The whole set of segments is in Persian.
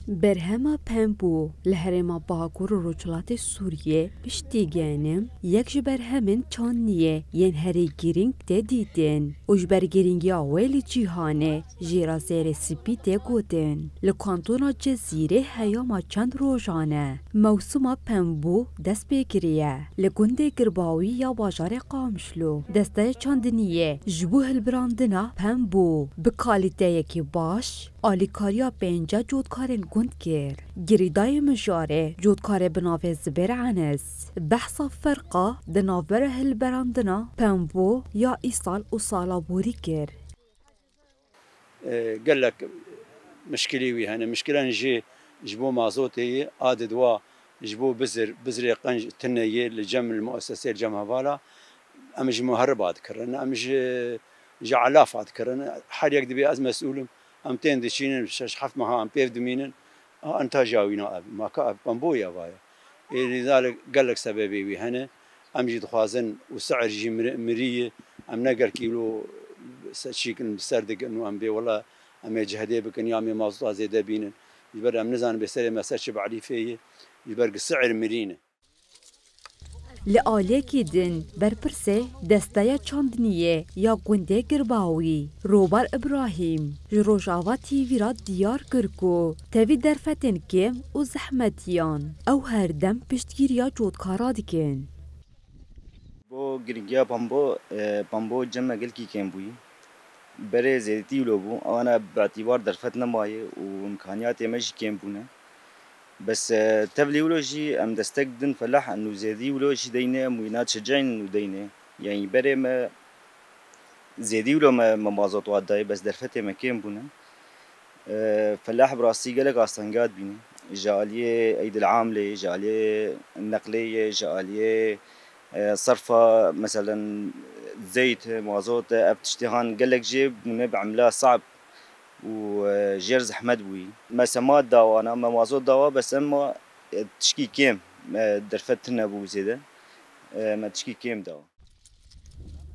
برهما پمبو لهرما باکور روچلات سوریه پشتیگانم یک جبرهمن چانیه ین هری گیرینگ تدیدن وجبر گیرینگی آویل جیهانه جیرا زیر سپیده گودن لکانتونا جزیره هیاما چند روزانه موسوما پمبو دست بگیریه لگنده گرباوی یا باجار قامشلو دسته چاندنیه جبوه البراندنا پمبو بکالیته یکی باش آلیکاریا پنجا جودکارن گند کر گریدای مجاره جودکار بناوه زبر عنس بحثا فرقا دناوره هلبراندنا پمبو یا ایصال و صالابوری کر قال لك مشكلة ويانا مشكلة نجي جبو مازوتي عادد وا جبو بزر قنج تنية لجم المؤسسة الجم هفالا أمج مهربات كرنا أمج جعلافات كرنا حد يقدر از مسؤول أمتين دشين شحف مها أم بيف دمينن أنت جاوينا أب ما كأب بامبويا بايا لذلك قال لك سببي ويانا أمجي دخوازن وسعر جي مرية أم نقر كيلو شيكن بسردق إنه أم بي والله أم جهدي بكن يامي مازوطة زيادة بينن يبر أم نزان بسري ما سرش بعدي فيه يبر السعر مرينه لآلیکی دن برپرسه دسته چاندنیه یا گنده گرباوی روبر ابراهیم جروجاوا تیوی را دیار کرکو تاوی درفتن کم و زحمتیان او هر دم پشتگیریا جودکارا دکن بو گرینگیا بامبو جمع گل کی کم بوی بره زیدتی ولو بو انا باعتبار درفت نمایه و امکانیات مش کم بونه بس تبلي ولوجي ام دستقدن فلاح انه زيدي ولوجي دينه موينات شجعين انه دينه يعني بري ما زيدي ولو ما مازوت واداي بس درفته ما كان بونه فلاح براسي قالك اصلا قاد بيني جاليه ايد العامله جاليه النقليه جاليه صرفه مثلا زيت مازوت ابتشتهان قالك جيب منبع عملاه صعب وجير زحمت بوي ما سمات داوا انا ما مازوت داوا بس اما تشكي كيم درفتنا بو زيده ما تشكي كيم داوا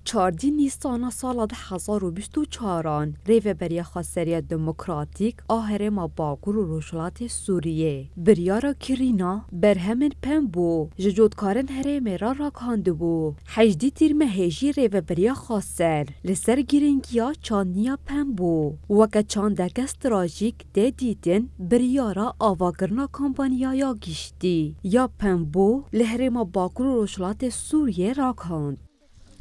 چاردی نیسان سال 2024 ریو بریا خاصریت دموکراتیک آهر ما باکور و روشلات سوریه بریارا کرینا برهمن پمبو ججودکارن هره میرا راکانده بو حجدی تیر مهیجی ریو بریا خاصر لسر گیرنگیا چانیا پمبو وکا چاندک استراژیک ده دیدن بریارا آواگرنا کامپانیا یا گیشتی یا پمبو لهره ما باکور و روشلات سوریه راکاند